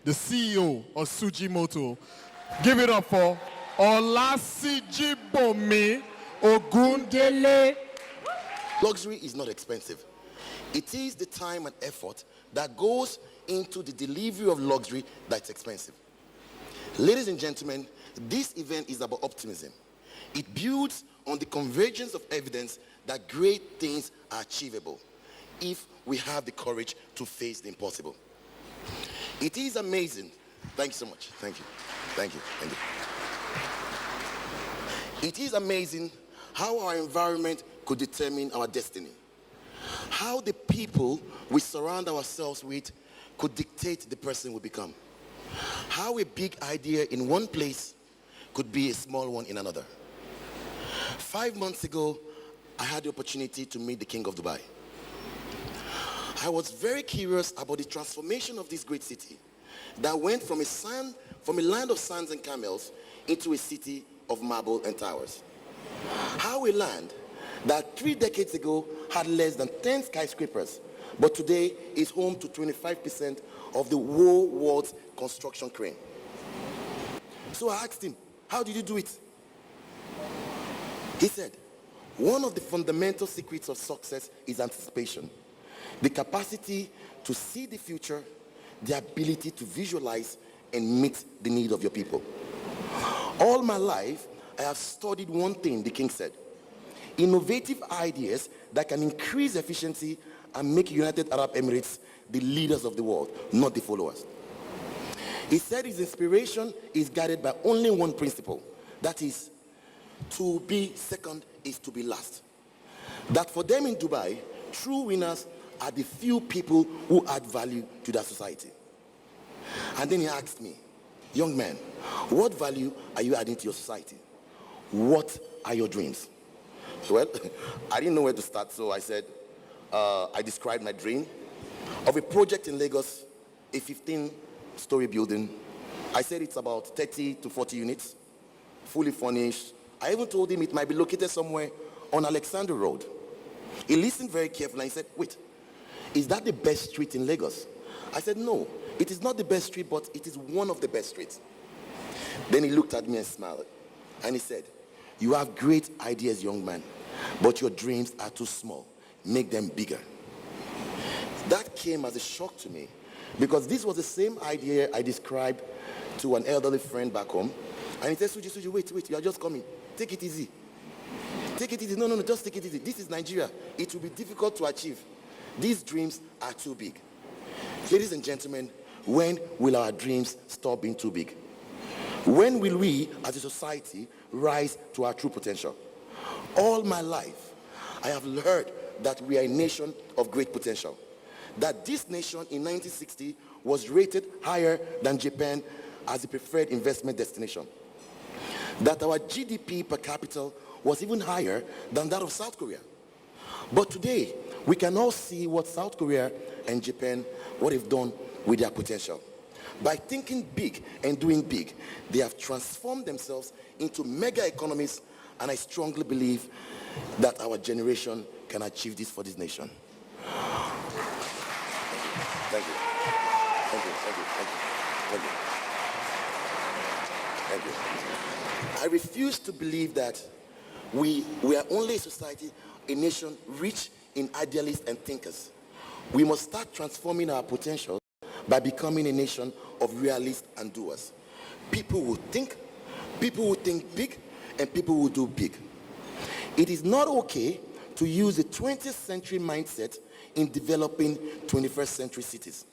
the CEO of Sujimoto. Give it up for Sijibomi Ogundele. Luxury is not expensive. It is the time and effort that goes into the delivery of luxury that's expensive. Ladies and gentlemen, this event is about optimism. It builds on the convergence of evidence that great things are achievable if we have the courage to face the impossible. It is amazing. Thank you so much. Thank you. Thank you. Thank you. It is amazing how our environment could determine our destiny. How the people we surround ourselves with could dictate the person we become. How a big idea in one place could be a small one in another. 5 months ago, I had the opportunity to meet the King of Dubai. I was very curious about the transformation of this great city that went from a land of sands and camels into a city of marble and towers. How a land that 3 decades ago had less than 10 skyscrapers, but today is home to 25% of the whole world's construction crane. So I asked him, how did you do it? He said, one of the fundamental secrets of success is anticipation. The capacity to see the future, the ability to visualize and meet the need of your people. All my life, I have studied one thing, the king said. Innovative ideas that can increase efficiency and make United Arab Emirates the leaders of the world, not the followers. He said his inspiration is guided by only one principle. That is, to be second is to be last. That for them in Dubai, true winners are the few people who add value to their society. And then he asked me, young man, what value are you adding to your society? What are your dreams? Well, I didn't know where to start, so I said, I described my dream of a project in Lagos, a 15-story building. I said it's about 30 to 40 units, fully furnished. I even told him it might be located somewhere on Alexander Road. He listened very carefully and he said, wait, is that the best street in Lagos? I said, no, it is not the best street, but it is one of the best streets. Then he looked at me and smiled, and he said, you have great ideas, young man, but your dreams are too small. Make them bigger. That came as a shock to me, because this was the same idea I described to an elderly friend back home. And he said, Suji, wait, you are just coming. Take it easy. Take it easy. No, just take it easy. This is Nigeria. It will be difficult to achieve. These dreams are too big. Ladies and gentlemen, when will our dreams stop being too big? When will we, as a society, rise to our true potential? All my life, I have heard that we are a nation of great potential. That this nation in 1960 was rated higher than Japan as the preferred investment destination. That our GDP per capita was even higher than that of South Korea. But today, we can all see what South Korea and Japan, what they've done with their potential. By thinking big and doing big, they have transformed themselves into mega economies, and I strongly believe that our generation can achieve this for this nation. Thank you. Thank you. Thank you. Thank you. Thank you. Thank you. I refuse to believe that we are only a society, a nation rich in idealists and thinkers. We must start transforming our potential by becoming a nation of realists and doers. People who think big, and people who do big. It is not okay to use a 20th century mindset in developing 21st century cities.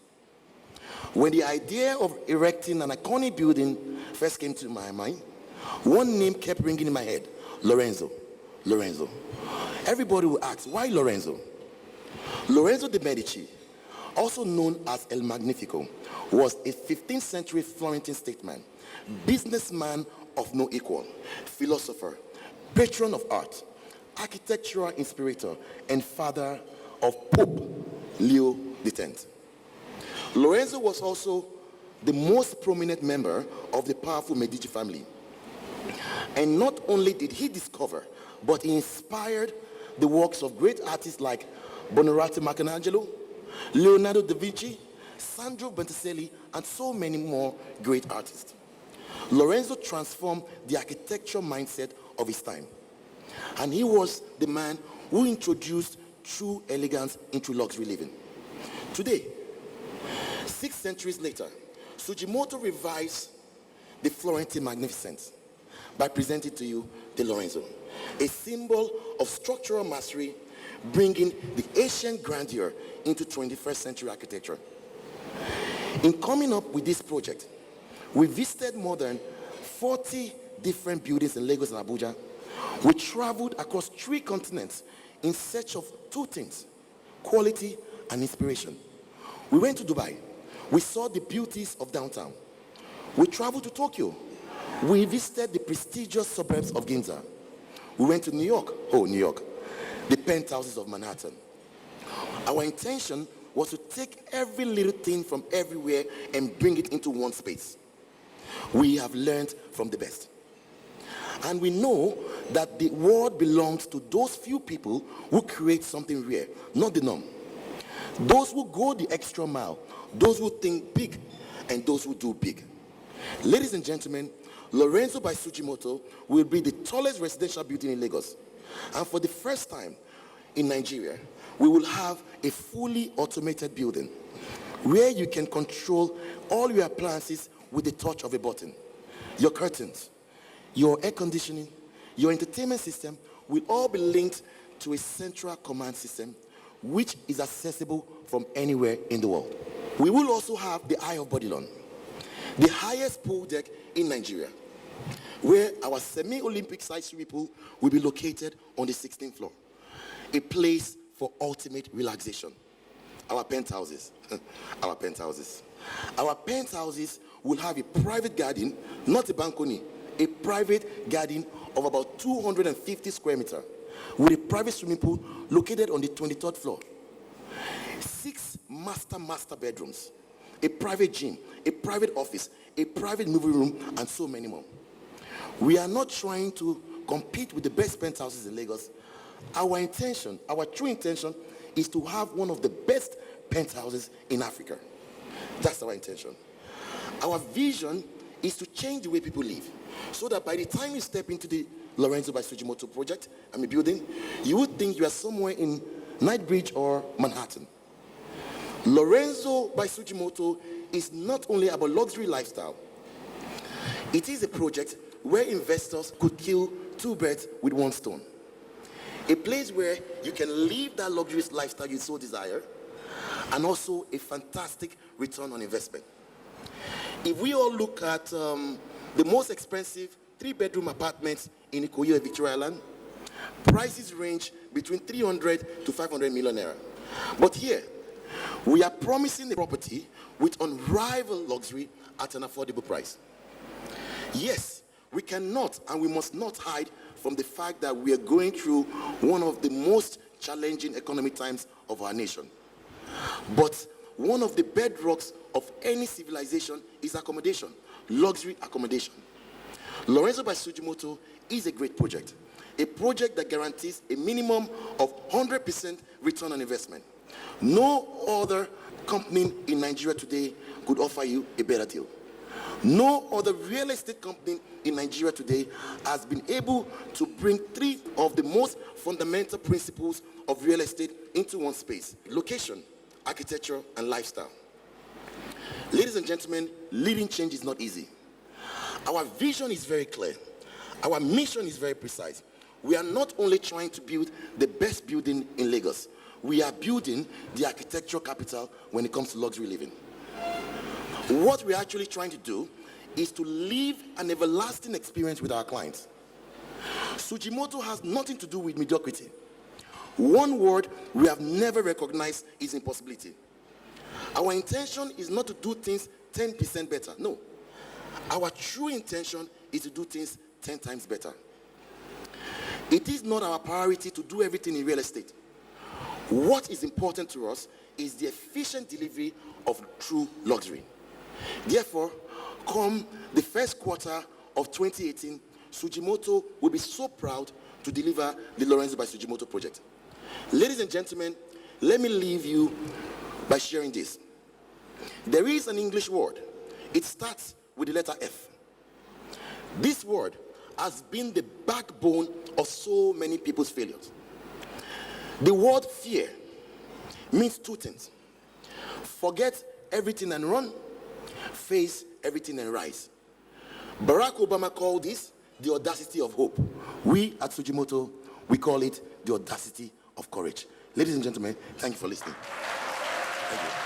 When the idea of erecting an iconic building first came to my mind, one name kept ringing in my head, Lorenzo. Everybody will ask, why Lorenzo? Lorenzo de Medici, also known as El Magnifico, was a 15th century Florentine statesman, businessman of no equal, philosopher, patron of art, architectural inspirator, and father of Pope Leo X. Lorenzo was also the most prominent member of the powerful Medici family. And not only did he discover, but he inspired the works of great artists like Buonarroti Michelangelo, Leonardo da Vinci, Sandro Botticelli, and so many more great artists. Lorenzo transformed the architectural mindset of his time. And he was the man who introduced true elegance into luxury living. Today, 6 centuries later, Sujimoto revives the Florentine magnificence by presenting to you the Lorenzo, a symbol of structural mastery, bringing the ancient grandeur into 21st century architecture. In coming up with this project, we visited more than 40 different buildings in Lagos and Abuja. We traveled across 3 continents in search of 2 things: quality and inspiration. We went to Dubai. We saw the beauties of downtown. We traveled to Tokyo. We visited the prestigious suburbs of Ginza. We went to New York, the penthouses of Manhattan. Our intention was to take every little thing from everywhere and bring it into one space. We have learned from the best. And we know that the world belongs to those few people who create something rare, not the norm. Those who go the extra mile, those who think big, and those who do big. Ladies and gentlemen, LorenzoBySujimoto will be the tallest residential building in Lagos. And for the first time in Nigeria, we will have a fully automated building where you can control all your appliances with the touch of a button. Your curtains, your air conditioning, your entertainment system will all be linked to a central command system which is accessible from anywhere in the world. We will also have the Eye of Bodilon, the highest pool deck in Nigeria, where our semi-Olympic size swimming pool will be located on the 16th floor, a place for ultimate relaxation. Our penthouses, our penthouses will have a private garden, not a balcony, a private garden of about 250 square meters, with a private swimming pool located on the 23rd floor. 6 master bedrooms, a private gym, a private office, a private movie room, and so many more. We are not trying to compete with the best penthouses in Lagos. Our intention, our true intention, is to have one of the best penthouses in Africa. That's our intention. Our vision is to change the way people live, so that by the time you step into the LorenzoBySujimoto project, building, you would think you are somewhere in Knightsbridge or Manhattan. LorenzoBySujimoto is not only about luxury lifestyle. It is a project where investors could kill 2 birds with 1 stone. A place where you can live that luxurious lifestyle you so desire, and also a fantastic return on investment. If we all look at the most expensive 3-bedroom apartments in Ikoyi, Victoria Island, prices range between 300 to 500 million naira. But here, we are promising the property with unrivaled luxury at an affordable price. Yes, we cannot and we must not hide from the fact that we are going through one of the most challenging economic times of our nation. But one of the bedrocks of any civilization is accommodation, luxury accommodation. LorenzoBySujimoto is a great project, a project that guarantees a minimum of 100% return on investment. No other company in Nigeria today could offer you a better deal. No other real estate company in Nigeria today has been able to bring 3 of the most fundamental principles of real estate into one space: location, architecture, and lifestyle. Ladies and gentlemen, leading change is not easy. Our vision is very clear. Our mission is very precise. We are not only trying to build the best building in Lagos, we are building the architectural capital when it comes to luxury living. What we're actually trying to do is to live an everlasting experience with our clients. Sujimoto has nothing to do with mediocrity. One word we have never recognized is impossibility. Our intention is not to do things 10% better. No. Our true intention is to do things 10 times better. It is not our priority to do everything in real estate. What is important to us is the efficient delivery of true luxury. Therefore, come the first quarter of 2018, Sujimoto will be so proud to deliver the LorenzoBySujimoto project. Ladies and gentlemen, let me leave you by sharing this. There is an English word. It starts with the letter F. This word has been the backbone of so many people's failures. The word fear means two things. Forget everything and run, face everything and rise. Barack Obama called this the audacity of hope. We at Sujimoto, we call it the audacity of courage. Ladies and gentlemen, thank you for listening. Thank you.